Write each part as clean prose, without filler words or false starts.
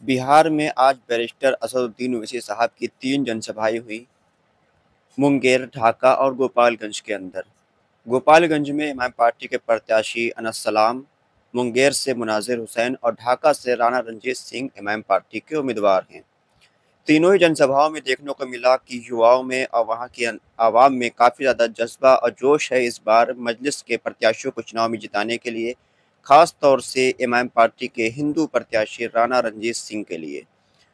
बिहार में आज बैरिस्टर असदुद्दीन ओवैसी साहब की 3 जनसभाएं हुई। मुंगेर, ढाका और गोपालगंज के अंदर। गोपालगंज में इमाम पार्टी के प्रत्याशी अनस सलाम, मुंगेर से मुनाजिर हुसैन और ढाका से राणा रंजीत सिंह इमाम पार्टी के उम्मीदवार हैं। तीनों ही जनसभाओं में देखने को मिला कि युवाओं में और वहाँ की आवाम में काफ़ी ज़्यादा जज्बा और जोश है इस बार मजलिस के प्रत्याशियों को चुनाव में जिताने के लिए, ख़ास तौर से इमाम पार्टी के हिंदू प्रत्याशी राणा रंजीत सिंह के लिए।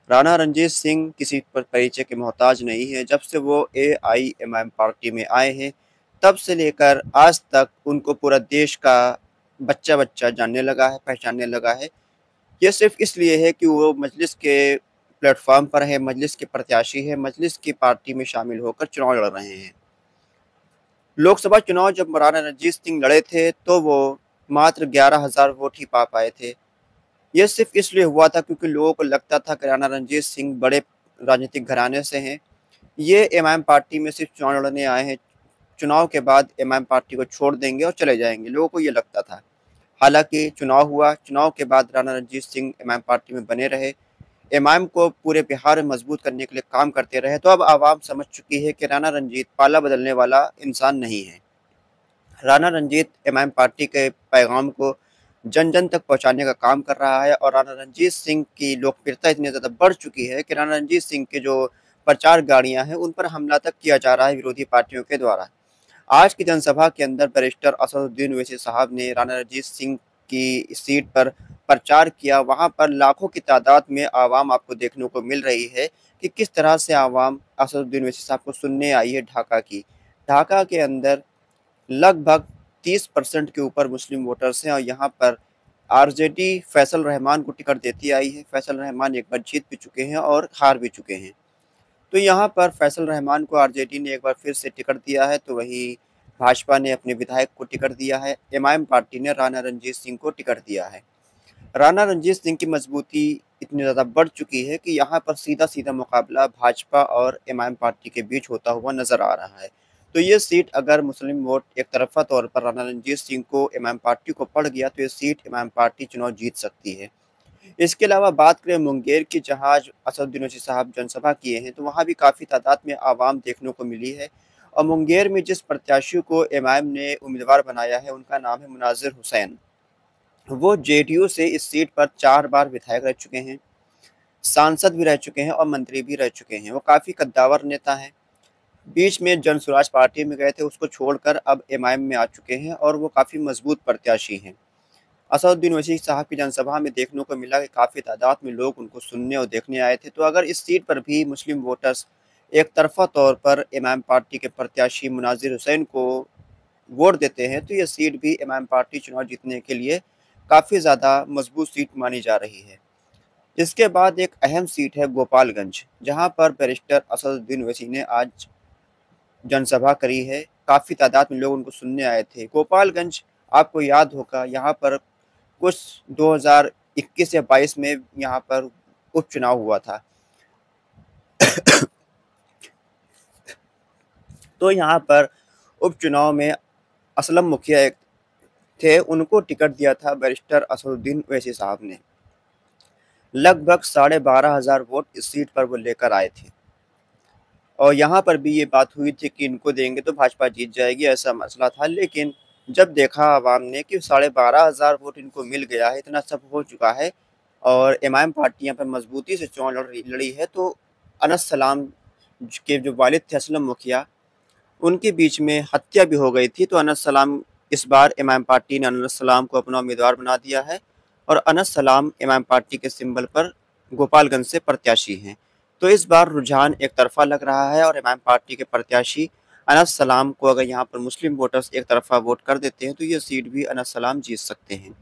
राणा रंजीत सिंह किसी पर परिचय के मोहताज नहीं है। जब से वो एआईएमआईएम पार्टी में आए हैं, तब से लेकर आज तक उनको पूरा देश का बच्चा-बच्चा जानने लगा है, पहचानने लगा है। ये सिर्फ़ इसलिए है कि वो मजलिस के प्लेटफ़ॉर्म पर है, मजलिस के प्रत्याशी हैं, मजलिस की पार्टी में शामिल होकर चुनाव लड़ रहे हैं। लोकसभा चुनाव जब राणा रंजीत सिंह लड़े थे, तो वो मात्र 11,000 वोट ही पा पाए थे। ये सिर्फ़ इसलिए हुआ था क्योंकि लोगों को लगता था कि राणा रंजीत सिंह बड़े राजनीतिक घराने से हैं। ये इमाम पार्टी में सिर्फ़ चुनाव लड़ने आए हैं, चुनाव के बाद इमाम पार्टी को छोड़ देंगे और चले जाएँगे, लोगों को ये लगता था। हालाँकि चुनाव हुआ, चुनाव के बाद राणा रंजीत सिंह इमाम पार्टी में बने रहे, इमाम को पूरे बिहार में मजबूत करने के लिए काम करते रहे। तो अब आवाम समझ चुकी है कि राणा रंजीत पाला बदलने वाला इंसान नहीं है। राणा रंजीत इमाम पार्टी के पैगाम को जन-जन तक पहुँचाने का काम कर रहा है और राणा रंजीत सिंह की लोकप्रियता इतनी ज़्यादा बढ़ चुकी है कि राणा रंजीत सिंह के जो प्रचार गाड़ियाँ हैं, उन पर हमला तक किया जा रहा है विरोधी पार्टियों के द्वारा। आज की जनसभा के अंदर बैरिस्टर असदुद्दीन ओवैसी साहब ने राणा रंजीत सिंह की सीट पर प्रचार किया। वहाँ पर लाखों की तादाद में आवाम आपको देखने को मिल रही है कि किस तरह से आवाम असदुद्दीन ओवैसी साहब को सुनने आई है ढाका की। ढाका के अंदर लगभग 30% के ऊपर मुस्लिम वोटर्स हैं और यहाँ पर आरजेडी फैसल रहमान को टिकट देती आई है। फैसल रहमान एक बार जीत भी चुके हैं और हार भी चुके हैं। तो यहाँ पर फैसल रहमान को आरजेडी ने एक बार फिर से टिकट दिया है, तो वहीं भाजपा ने अपने विधायक को टिकट दिया है। इमाम पार्टी ने राणा रंजीत सिंह को टिकट दिया है। राणा रंजीत सिंह की मजबूती इतनी ज़्यादा बढ़ चुकी है कि यहाँ पर सीधा-सीधा मुकाबला भाजपा और इमाम पार्टी के बीच होता हुआ नज़र आ रहा है। तो ये सीट अगर मुस्लिम वोट एक तरफ़ा तौर पर राणा रंजीत सिंह को इमाम पार्टी को पड़ गया, तो ये सीट इमाम पार्टी चुनाव जीत सकती है। इसके अलावा बात करें मुंगेर की, जहाँ आज असदुद्दीन ओवैसी साहब जनसभा किए हैं, तो वहाँ भी काफ़ी तादाद में आवाम देखने को मिली है और मुंगेर में जिस प्रत्याशी को इमाम ने उम्मीदवार बनाया है, उनका नाम है मुनाजिर हुसैन। वो जेडीयू से इस सीट पर 4 बार विधायक रह चुके हैं, सांसद भी रह चुके हैं और मंत्री भी रह चुके हैं। वो काफ़ी कद्दावर नेता हैं। बीच में जन स्वराज पार्टी में गए थे, उसको छोड़कर अब एमआईएम में आ चुके हैं और वो काफ़ी मजबूत प्रत्याशी हैं। असदुद्दीन ओवैसी साहब की जनसभा में देखने को मिला कि काफ़ी तादाद में लोग उनको सुनने और देखने आए थे। तो अगर इस सीट पर भी मुस्लिम वोटर्स एक तरफ़ा तौर पर इमाम पार्टी के प्रत्याशी मुनाजिर हुसैन को वोट देते हैं, तो ये सीट भी इमाम पार्टी चुनाव जीतने के लिए काफ़ी ज़्यादा मजबूत सीट मानी जा रही है। इसके बाद एक अहम सीट है गोपालगंज, जहाँ पर बैरिस्टर असदुद्दीन ओवैसी ने आज जनसभा करी है। काफ़ी तादाद में लोग उनको सुनने आए थे। गोपालगंज आपको याद होगा, यहाँ पर कुछ 2021 या 22 में यहाँ पर उपचुनाव हुआ था। तो यहाँ पर उपचुनाव में असलम मुखिया एक थे, उनको टिकट दिया था बैरिस्टर असदुद्दीन ओवैसी साहब ने। लगभग 12,500 वोट इस सीट पर वो लेकर आए थे और यहाँ पर भी ये बात हुई थी कि इनको देंगे तो भाजपा जीत जाएगी, ऐसा मसला था। लेकिन जब देखा आवाम ने कि 12,500 वोट इनको मिल गया है, इतना सब हो चुका है और इमाम पार्टी यहाँ पर मजबूती से चुनाव लड़ी है, तो अनस सलाम के जो वालिद थे असलम मुखिया, उनके बीच में हत्या भी हो गई थी। तो अनस सलाम, इस बार इमाम पार्टी ने अनस सलाम को अपना उम्मीदवार बना दिया है और अनस सलाम इमाम पार्टी के सिंबल पर गोपालगंज से प्रत्याशी हैं। तो इस बार रुझान एक तरफ़ा लग रहा है और इमाम पार्टी के प्रत्याशी अनस सलाम को अगर यहाँ पर मुस्लिम वोटर्स एक तरफ़ा वोट कर देते हैं, तो ये सीट भी अनस सलाम जीत सकते हैं।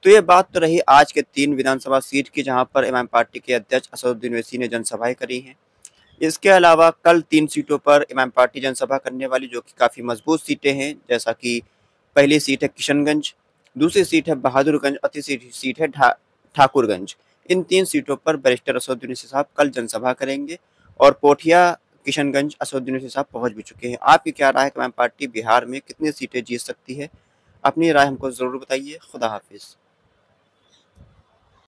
तो ये बात तो रही आज के 3 विधानसभा सीट की, जहाँ पर इमाम पार्टी के अध्यक्ष असदुद्दीन ओवैसी ने जनसभाएं करी हैं। इसके अलावा कल 3 सीटों पर इमाम पार्टी जनसभा करने वाली, जो कि काफ़ी मजबूत सीटें हैं, जैसा कि पहली सीट है किशनगंज, दूसरी सीट है बहादुरगंज और तीसरी सीट है ठाकुरगंज। इन 3 सीटों पर बैरिस्टर असदुद्दीन ओवैसी साहब कल जनसभा करेंगे और पोठिया, किशनगंज असदुद्दीन ओवैसी साहब पहुँच भी चुके हैं। आपकी क्या राय है कि इमाम पार्टी बिहार में कितनी सीटें जीत सकती है? अपनी राय हमको ज़रूर बताइए। खुदा हाफिज़।